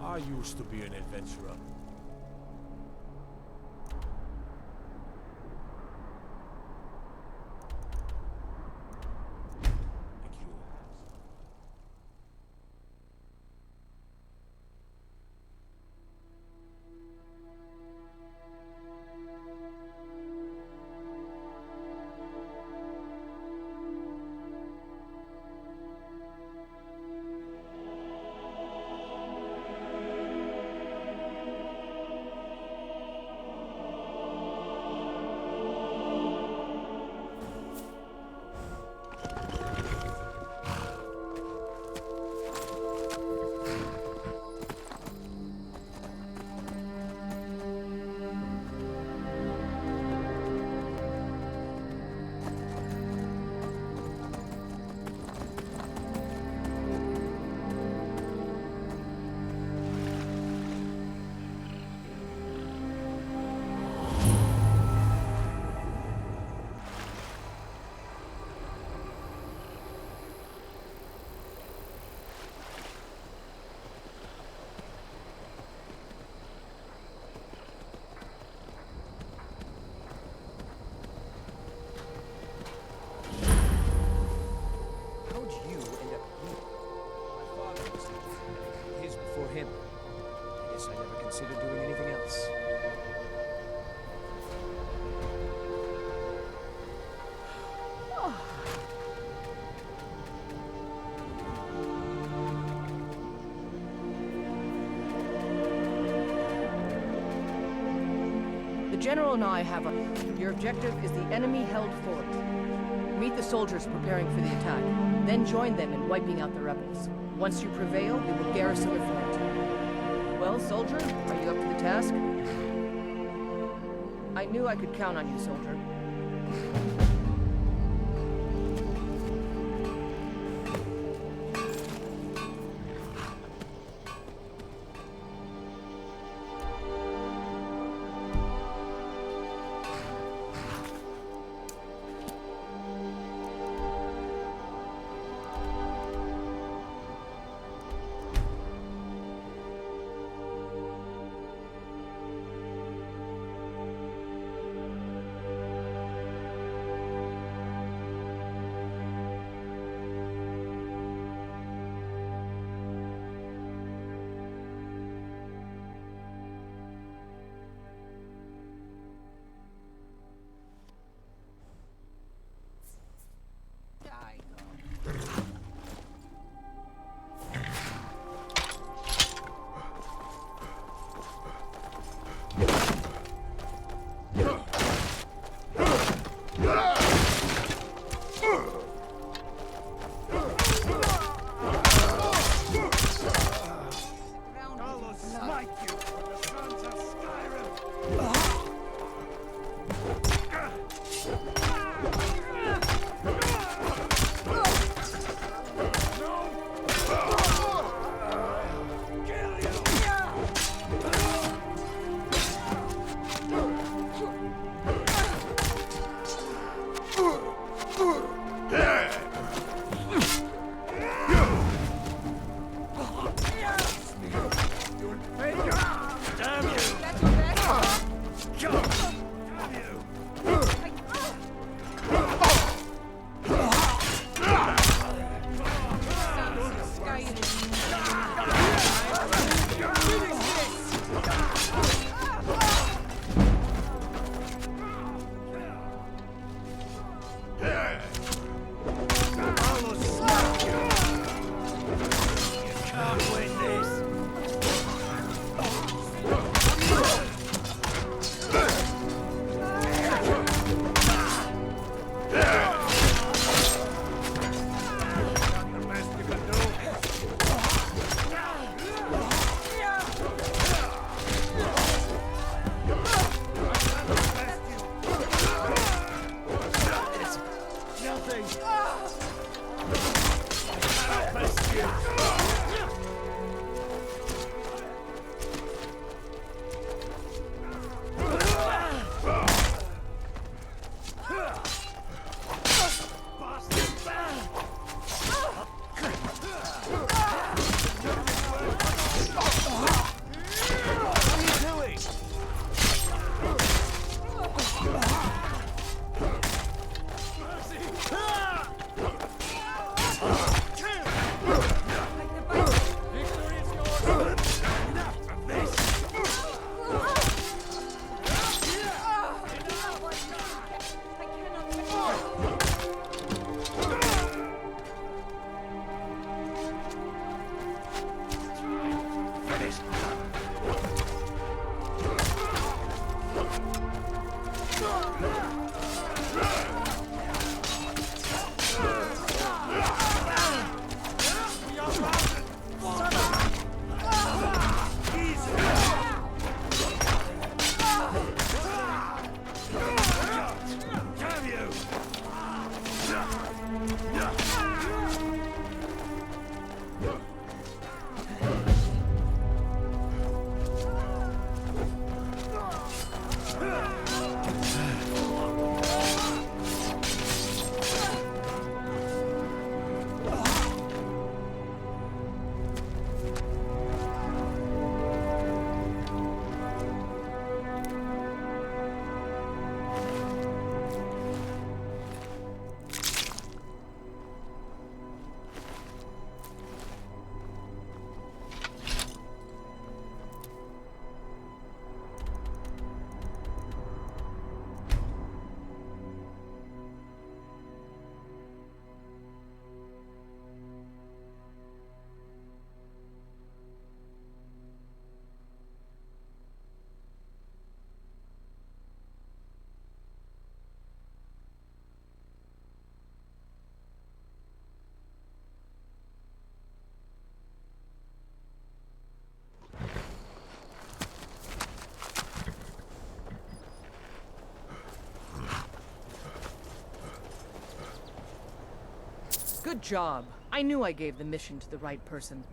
I used to be an adventurer. Thank you. Him. I guess I never considered doing anything else. The General and I have a... Your objective is the enemy-held fort. Meet the soldiers preparing for the attack, then join them in wiping out the rebels. Once you prevail, we will garrison the fort. Well, soldier, are you up to the task? I knew I could count on you, soldier. Good job. I knew I gave the mission to the right person.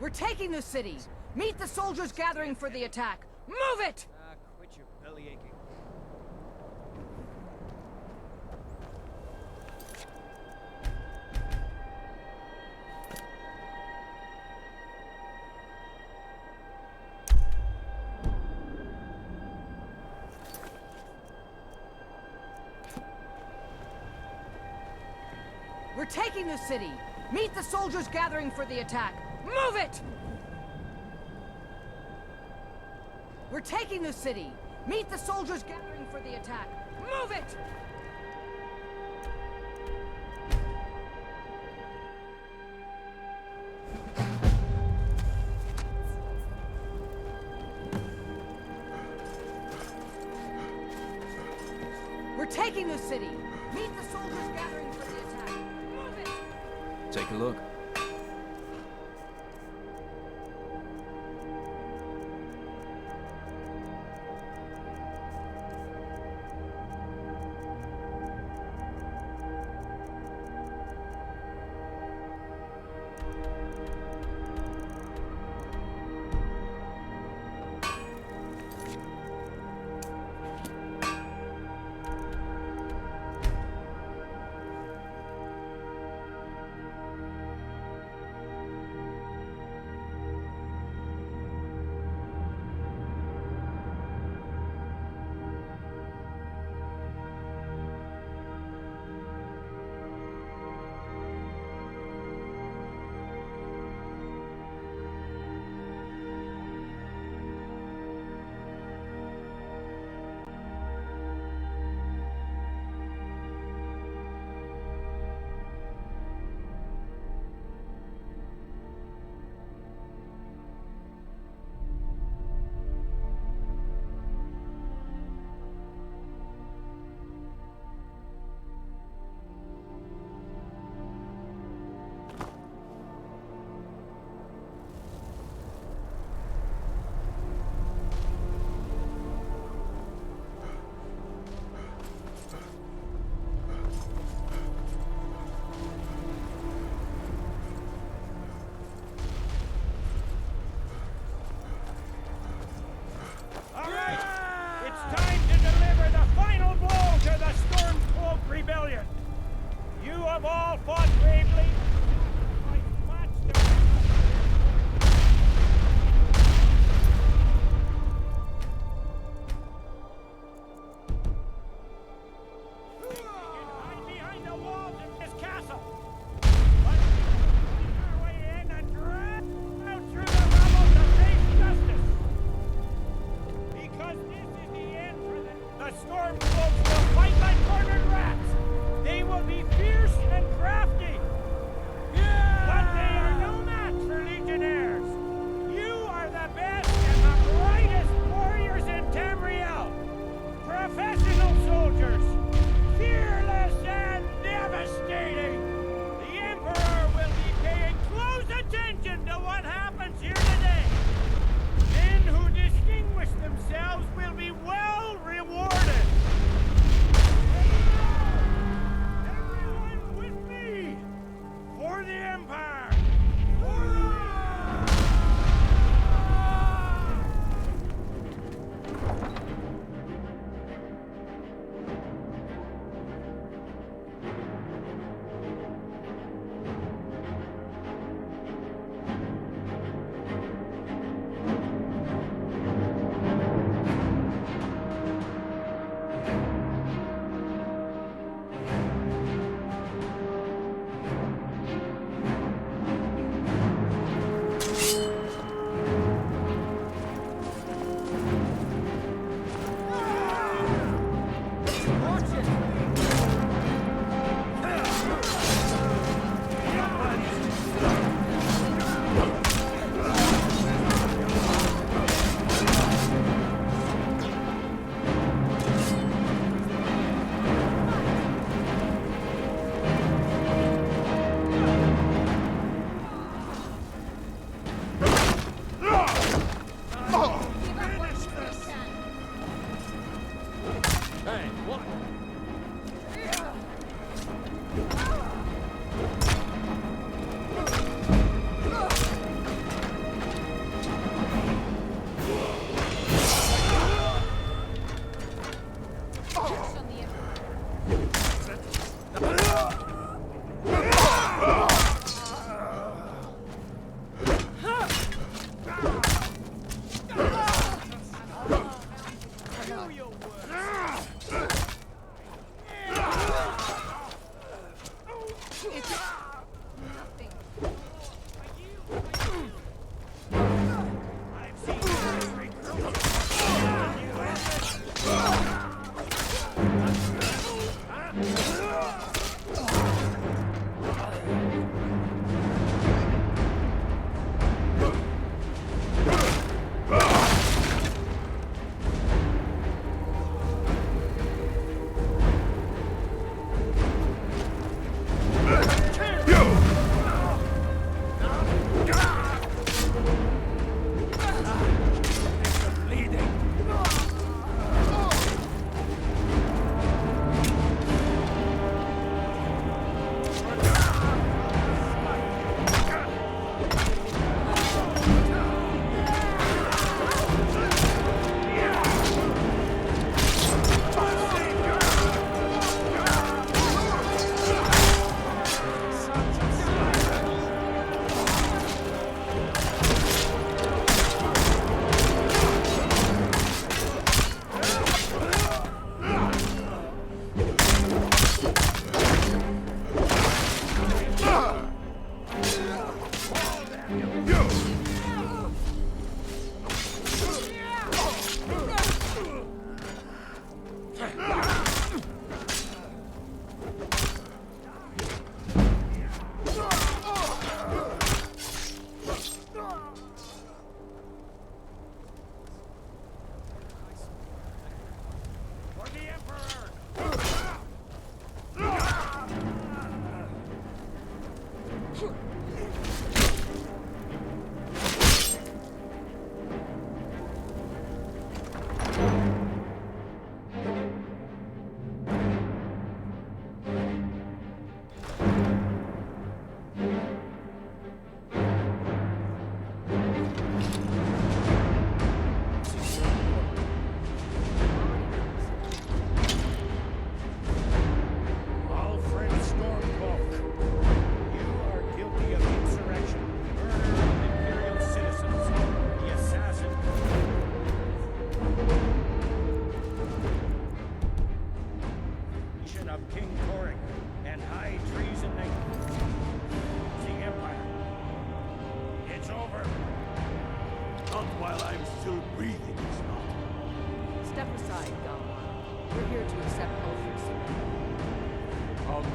We're taking the city! Meet the soldiers gathering for the attack! Move it! Quit your belly aching. We're taking the city! Meet the soldiers gathering for the attack! Move it! We're taking the city! Meet the soldiers gathering for the attack! Move it! We're taking the city! Meet the soldiers gathering for the attack! Move it! Take a look.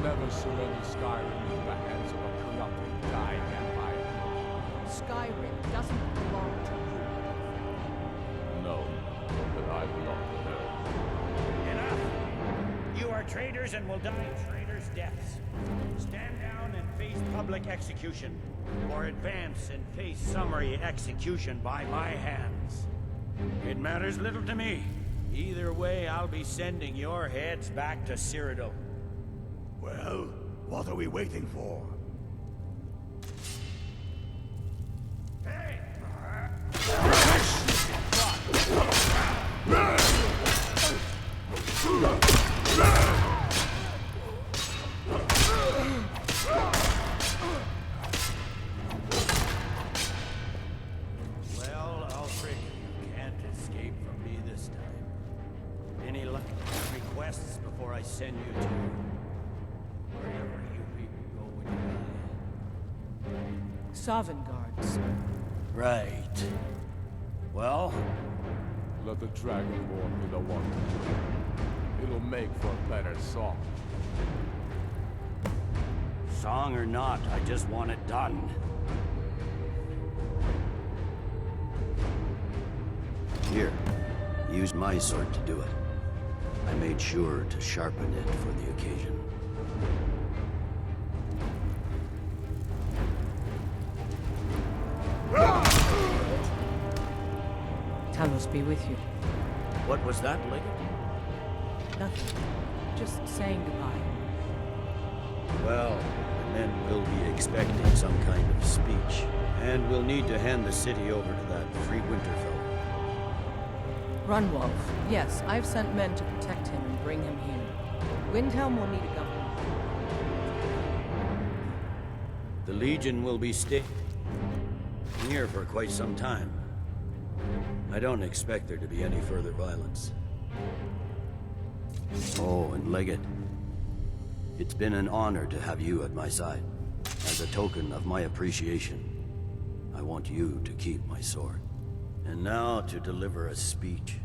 Never surrender Skyrim into the hands of a corrupted, dying empire. Skyrim doesn't belong to you. No, but I belong to her. Enough! You are traitors and will die traitors' deaths. Stand down and face public execution, or advance and face summary execution by my hands. It matters little to me. Either way, I'll be sending your heads back to Cyrodiil. Well, what are we waiting for? Hey! Well, Alfred, you can't escape from me this time. Any requests before I send you to wherever you people go when you die? Sovngarde, sir. Right. Well, Let the Dragonborn be the one to do it. It'll make for a better song. song or not, I just want it done. Here, use my sword to do it. I made sure to sharpen it for the occasion. Talos be with you. What was that, Liggett? Nothing. Just saying goodbye. Well, the men will be expecting some kind of speech, and we'll need to hand the city over to that free Winterfell. Runwolf. Yes, I've sent men to protect him and bring him here. Windhelm will need a governor. The Legion will be staying here for quite some time. I don't expect there to be any further violence. Oh, and Leggett, it's been an honor to have you at my side. As a token of my appreciation, I want you to keep my sword. And now to deliver a speech.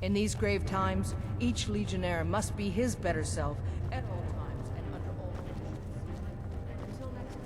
In these grave times, each Legionnaire must be his better self at all times and under all conditions. Until next time.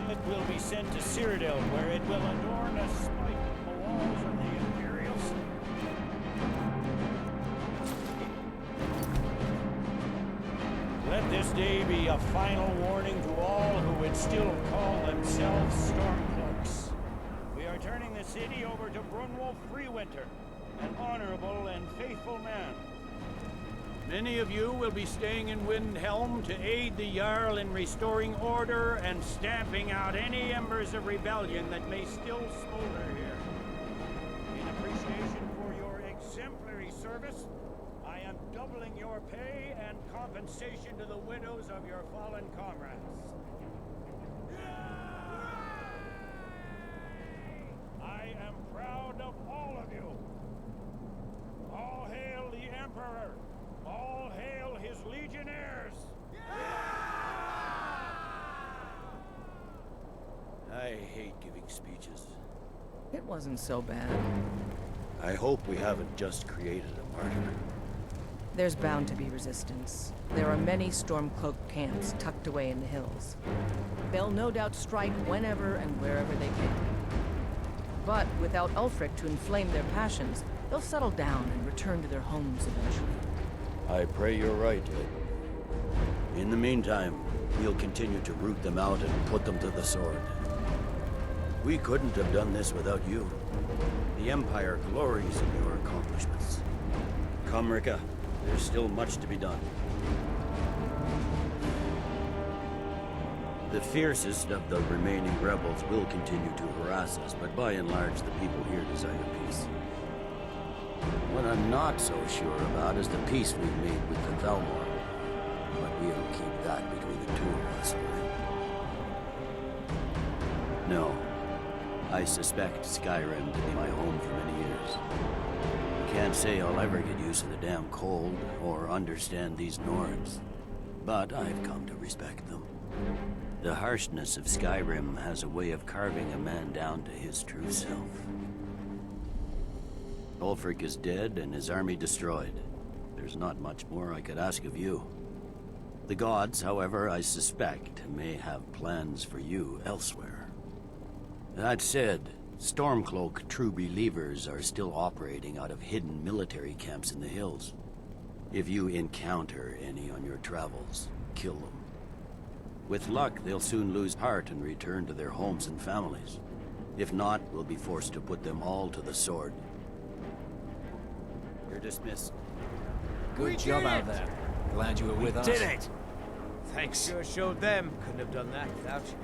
It will be sent to Cyrodiil, where it will adorn a spike on the walls of the Imperial City. Let this day be a final warning to all who would still call themselves Stormcloaks. We are turning the city over to Brunwolf Freewinter, an honorable and faithful man. Many of you will be staying in Windhelm to aid the Jarl in restoring order and stamping out any embers of rebellion that may still smolder here. In appreciation for your exemplary service, I am doubling your pay and compensation to the widows of your fallen comrades. hate giving speeches. It wasn't so bad. I hope we haven't just created a martyr. There's bound to be resistance. There are many Stormcloak camps tucked away in the hills. They'll no doubt strike whenever and wherever they can. But without Ulfric to inflame their passions, they'll settle down and return to their homes eventually. I pray you're right, Lid. In the meantime, we'll continue to root them out and put them to the sword. We couldn't have done this without you. The Empire glories in your accomplishments. Come, Rika. There's still much to be done. The fiercest of the remaining rebels will continue to harass us, but by and large, the people here desire peace. What I'm not so sure about is the peace we've made with the Thalmor. But we'll keep that between the two of us, right? No. I suspect Skyrim to be my home for many years. Can't say I'll ever get used to the damn cold or understand these Nords, but I've come to respect them. The harshness of Skyrim has a way of carving a man down to his true self. Ulfric is dead and his army destroyed. There's not much more I could ask of you. The gods, however, I suspect, may have plans for you elsewhere. That said, Stormcloak true believers are still operating out of hidden military camps in the hills. If you encounter any on your travels, kill them. With luck, they'll soon lose heart and return to their homes and families. If not, we'll be forced to put them all to the sword. You're dismissed. Good job out there. Glad you were with us. Did it! Thanks. Sure showed them. Couldn't have done that without you.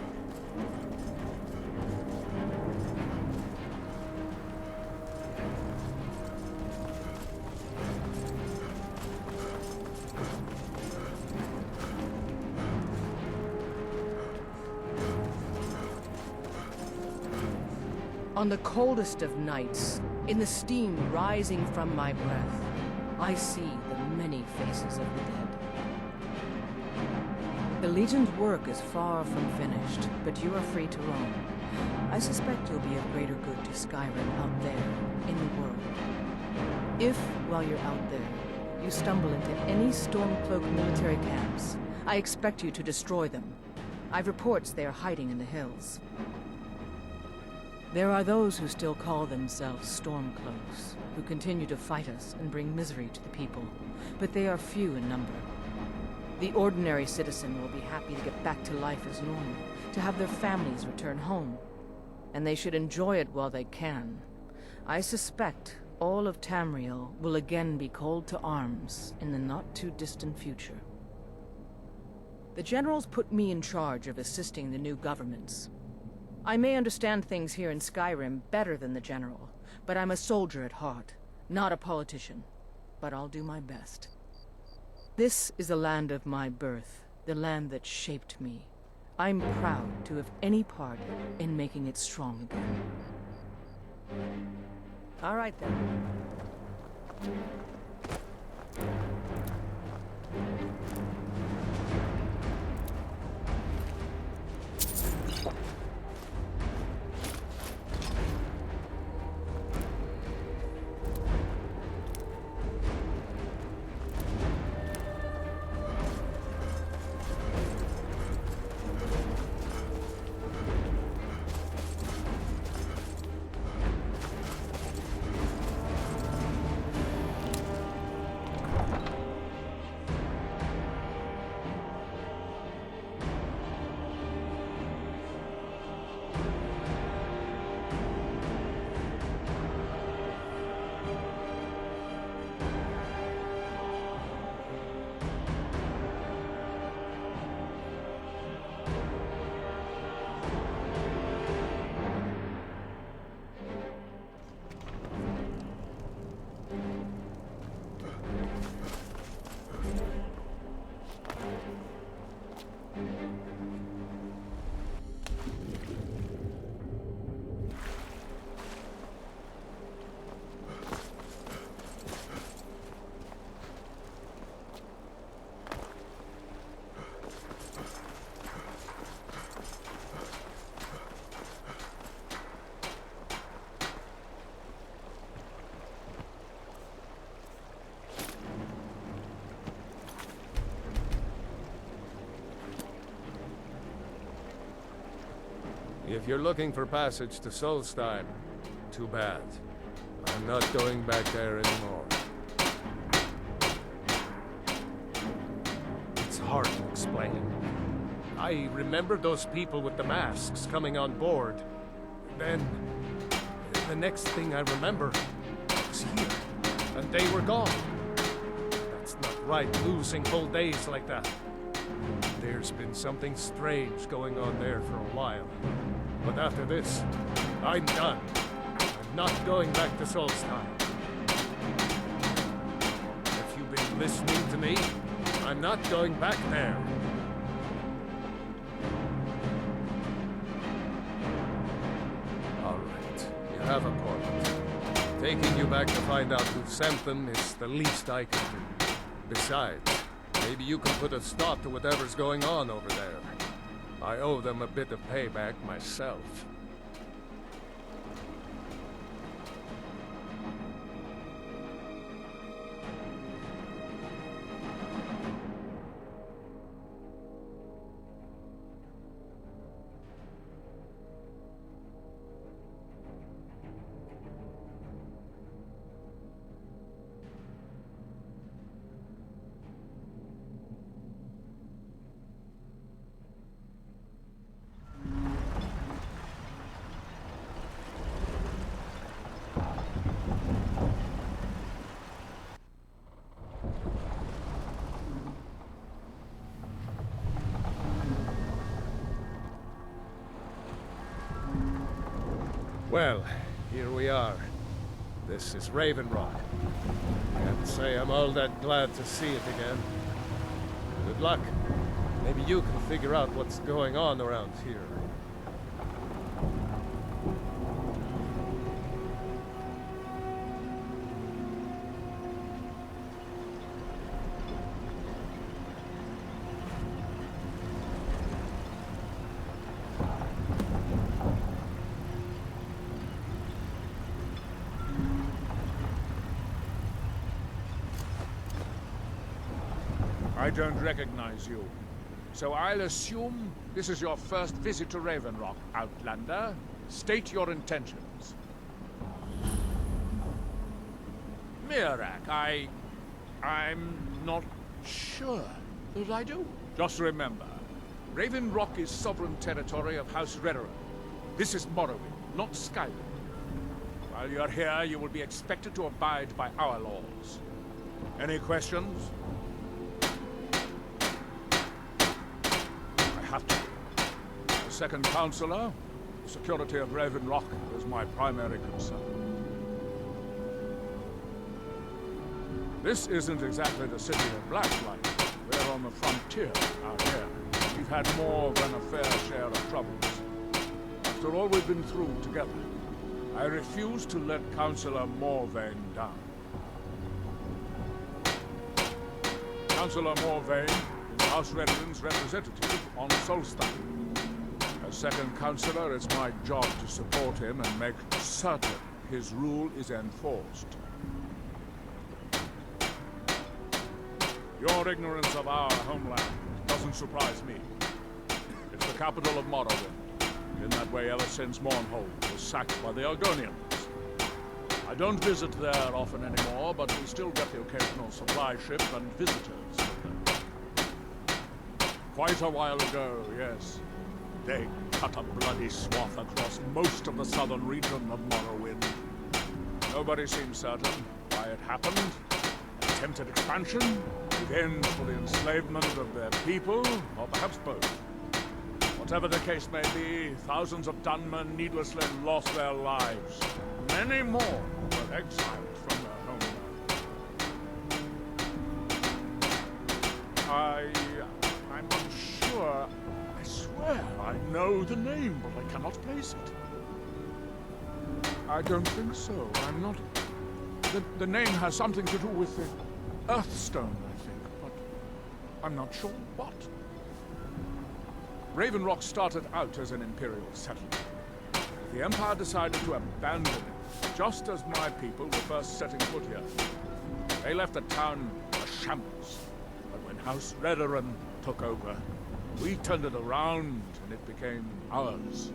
On the coldest of nights, in the steam rising from my breath, I see the many faces of the dead. The Legion's work is far from finished, but you are free to roam. I suspect you'll be of greater good to Skyrim out there, in the world. If, while you're out there, you stumble into any Stormcloak military camps, I expect you to destroy them. I've reports they are hiding in the hills. There are those who still call themselves Stormcloaks, who continue to fight us and bring misery to the people, but they are few in number. The ordinary citizen will be happy to get back to life as normal, to have their families return home. And they should enjoy it while they can. I suspect all of Tamriel will again be called to arms in the not-too-distant future. The generals put me in charge of assisting the new governments. I may understand things here in Skyrim better than the general, but I'm a soldier at heart, not a politician. But I'll do my best. This is the land of my birth, the land that shaped me. I'm proud to have any part in making it strong again. All right then. If you're looking for passage to Solstheim, too bad. I'm not going back there anymore. It's hard to explain. I remember those people with the masks coming on board. Then, the next thing I remember was here, and they were gone. That's not right, losing whole days like that. There's been something strange going on there for a while. But after this, I'm done. I'm not going back to Solstheim. If you've been listening to me, I'm not going back there. All right, you have a point. Taking you back to find out who sent them is the least I can do. Besides, maybe you can put a stop to whatever's going on over there. I owe them a bit of payback myself. Well, here we are. This is Raven Rock. Can't say I'm all that glad to see it again. Good luck. Maybe you can figure out what's going on around here. I don't recognize you. So I'll assume this is your first visit to Raven Rock, Outlander. State your intentions. Mirak, I'm not sure that I do. Just remember, Raven Rock is sovereign territory of House Redoran. This is Morrowind, not Skyrim. While you're here, you will be expected to abide by our laws. Any questions? Have to. As second counselor, the security of Raven Rock is my primary concern. This isn't exactly the city of Blacklight. We're on the frontier out here. We've had more than a fair share of troubles. After all we've been through together, I refuse to let Councillor Morvain down. Councillor Morvain is House Redoran's representative on Solstheim. As second councillor, it's my job to support him and make certain his rule is enforced. Your ignorance of our homeland doesn't surprise me. It's the capital of Morrowind. Been that way ever since Mournhold was sacked by the Argonians. I don't visit there often anymore, but we still get the occasional supply ship and visitors from there. Quite a while ago, yes. They cut a bloody swath across most of the southern region of Morrowind. Nobody seems certain why it happened. Attempted expansion, revenge for the enslavement of their people, or perhaps both. Whatever the case may be, thousands of Dunmen needlessly lost their lives. Many more were exiled from their homeland. I'm unsure. I swear I know the name, but I cannot place it. I don't think so. I'm not... The name has something to do with the Earthstone, I think, but I'm not sure what. Raven Rock started out as an Imperial settlement. The Empire decided to abandon it, just as my people were first setting foot here. They left the town a shambles, but when House Redoran took over, we turned it around and it became ours.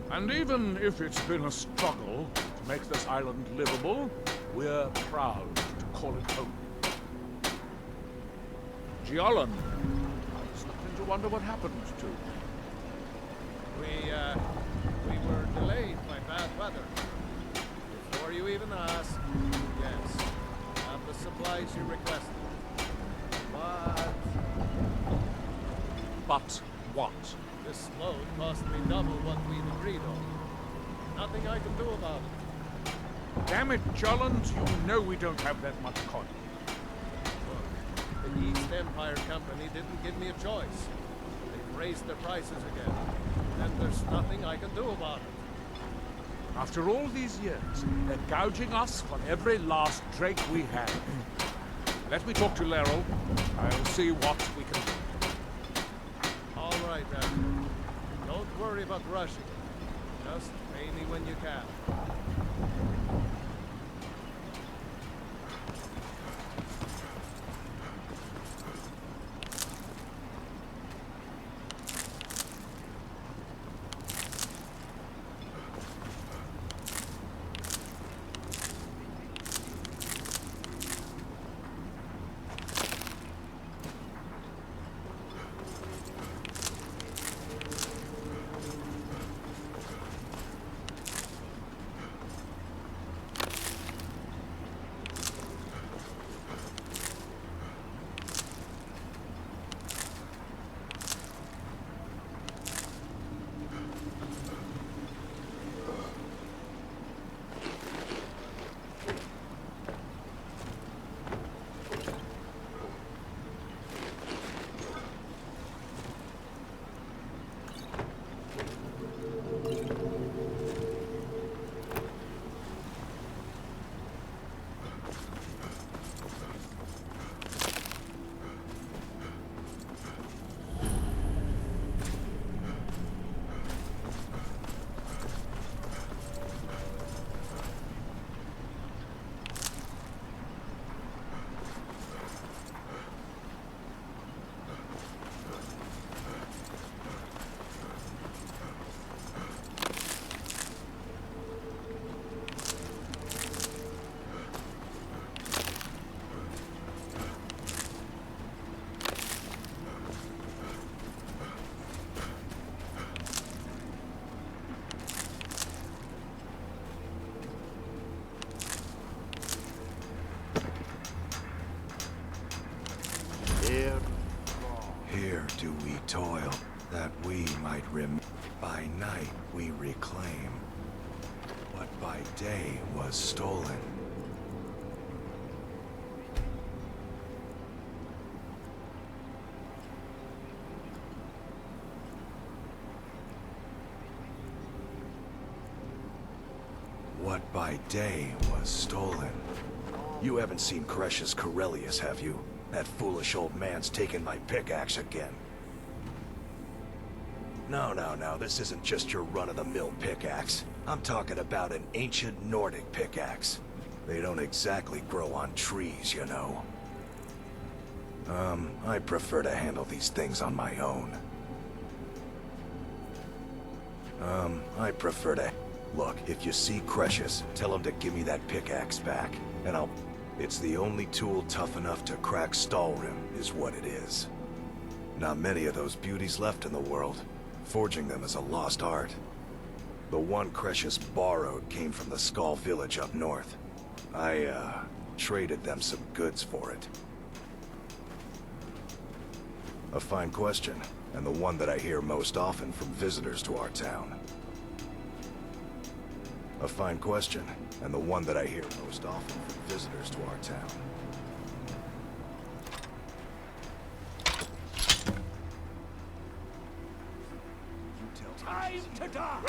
And even if it's been a struggle to make this island livable, we're proud to call it home. Giolan, there's nothing to wonder what happened to. We were delayed by bad weather. Before you even ask, yes, have the supplies you requested. But what? This load cost me double what we'd agreed on. Nothing I can do about it. Damn it, Jolland, you know we don't have that much coin. Look, the East Empire Company didn't give me a choice. They've raised their prices again. And there's nothing I can do about it. After all these years, they're gouging us for every last drake we have. Let me talk to Laeral. I'll see what we can do. All right, then. Don't worry about rushing. Just pay me when you can. Here do we toil, that we might by night we reclaim what by day was stolen. What by day was stolen. You haven't seen Cretius Corellius, have you? That foolish old man's taken my pickaxe again. No, this isn't just your run-of-the-mill pickaxe. I'm talking about an ancient Nordic pickaxe. They don't exactly grow on trees, you know. I prefer to handle these things on my own. I prefer to... Look, if you see Cretius, tell him to give me that pickaxe back, and I'll... It's the only tool tough enough to crack Stalrim, is what it is. Not many of those beauties left in the world. Forging them is a lost art. The one Cretius borrowed came from the Skull village up north. I, traded them some goods for it. A fine question, and the one that I hear most often from visitors to our town. A fine question, and the one that I hear most often from visitors to our town. Time to die!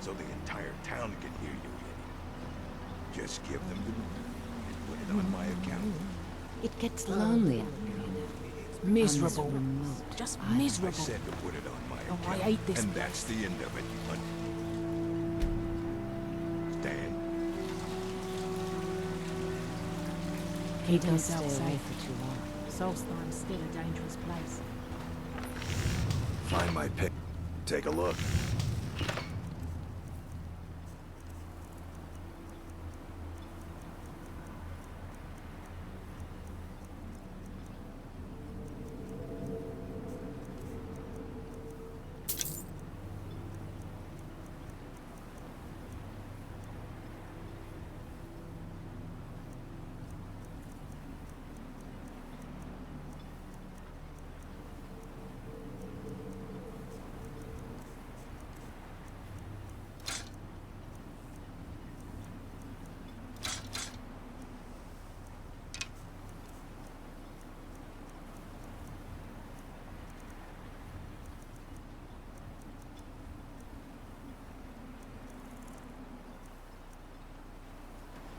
so the entire town can hear you, idiot. Just give them the and put it on my account. It gets lonely out here, you know. Miserable. Just I miserable. said to put it on my Oh, account. I hate this and place. that's the end of it, Stan. Keep yourself safe for too long. Solstheim's still a dangerous place. Find my pick. Take a look.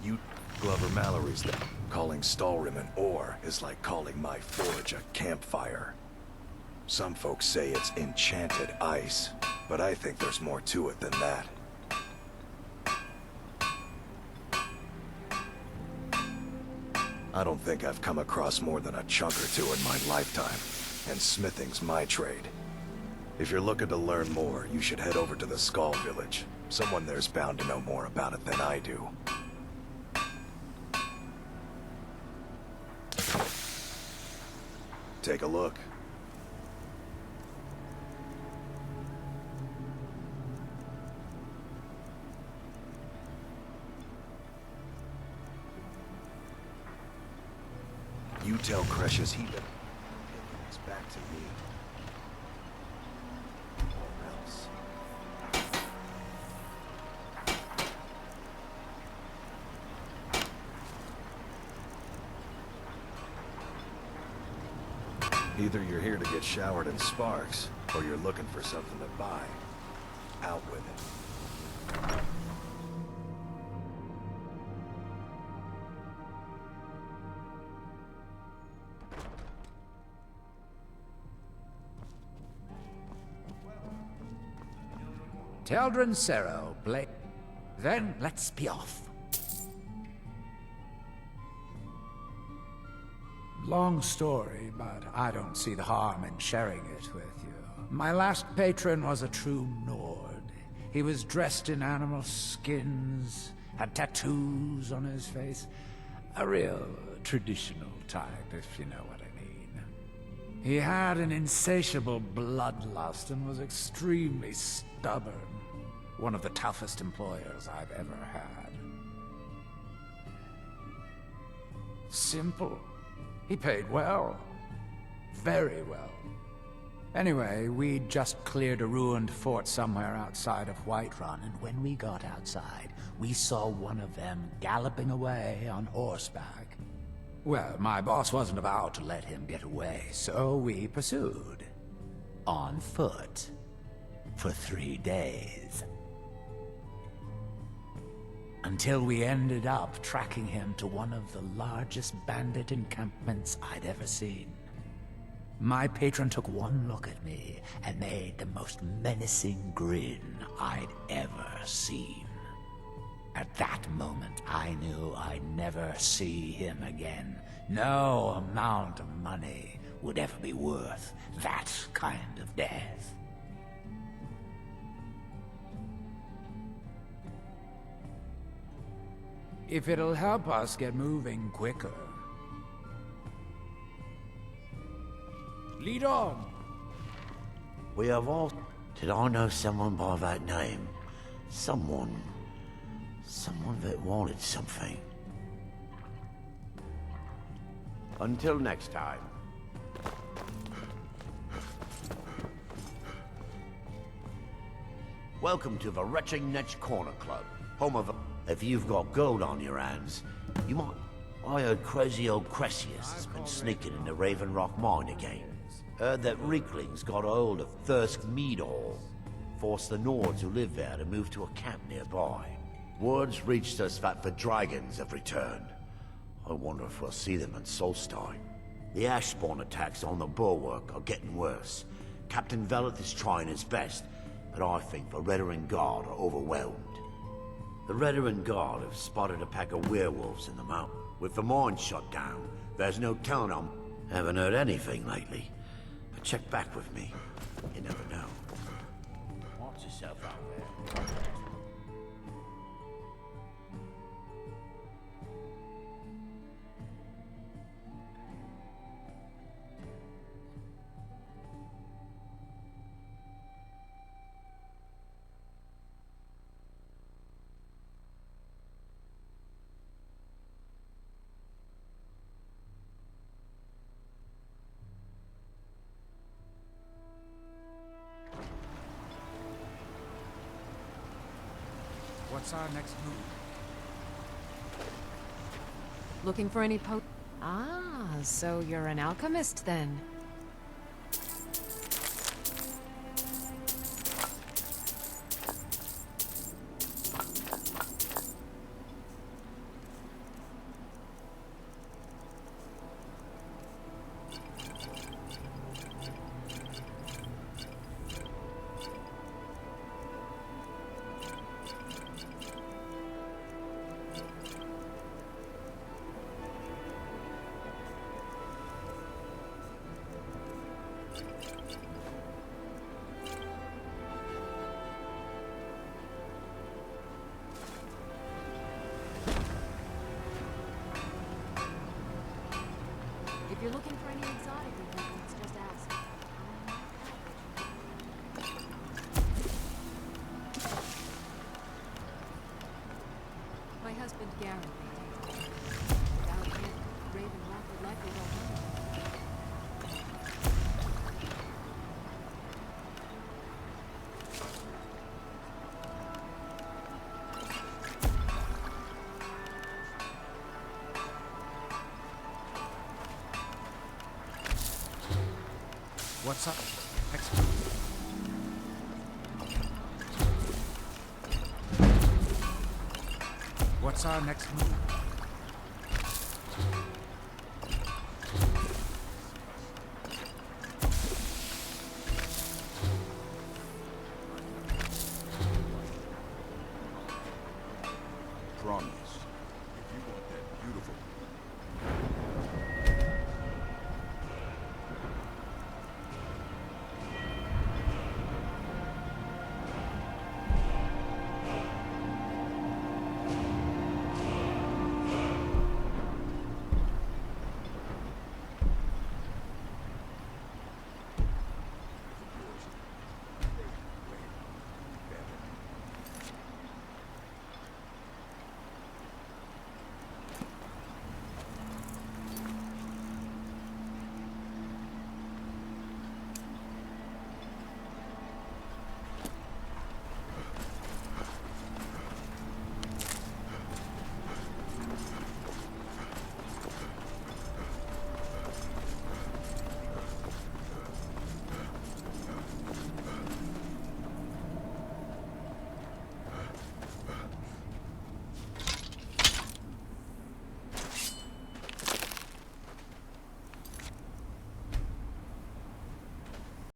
You Glover Mallory's there. Calling Stalrim an ore is like calling my forge a campfire. Some folks say it's enchanted ice, but I think there's more to it than that. I don't think I've come across more than a chunk or two in my lifetime, and smithing's my trade. If you're looking to learn more, you should head over to the Skull Village. Someone there's bound to know more about it than I do. Take a look. You tell Cresius he better it's back to me. Or else. Either you're here to get showered in sparks, or you're looking for something to buy. Out with it. Teldrin Sero, Blake. Then let's be off. Long story, but I don't see the harm in sharing it with you. My last patron was a true Nord. He was dressed in animal skins, had tattoos on his face. A real traditional type, if you know what I mean. He had an insatiable bloodlust and was extremely stubborn. One of the toughest employers I've ever had. Simple. He paid well. Very well. Anyway, we'd just cleared a ruined fort somewhere outside of Whiterun, and when we got outside, we saw one of them galloping away on horseback. Well, my boss wasn't about to let him get away, so we pursued. On foot. For 3 days. Until we ended up tracking him to one of the largest bandit encampments I'd ever seen. My patron took one look at me and made the most menacing grin I'd ever seen. At that moment, I knew I'd never see him again. No amount of money would ever be worth that kind of death. If it'll help us get moving quicker. Lead on! We have all... Did I know someone by that name? Someone that wanted something. Until next time. Welcome to the Retching Netch Corner Club, home of... If you've got gold on your hands, you might... I heard crazy old Cresius has been sneaking in the Raven Rock mine again. Heard that Reeklings got a hold of Thirsk Mead Hall. forced the Nords who live there to move to a camp nearby. Words reached us that the dragons have returned. I wonder if we'll see them in Solstein. The Ashspawn attacks on the bulwark are getting worse. Captain Veleth is trying his best, but I think the Redoran Guard are overwhelmed. The Redoran Guard have spotted a pack of werewolves in the mountain. With the mine shut down, there's no telling them. Haven't heard anything lately. But check back with me. You never know. Watch yourself out there. What's our next move? Looking for any Ah, so you're an alchemist then. If you're looking for any exotic ingredients, just ask. My husband, Garen, made it. Without him, Raven Rock would likely go hungry. What's up? Next move. What's our next move?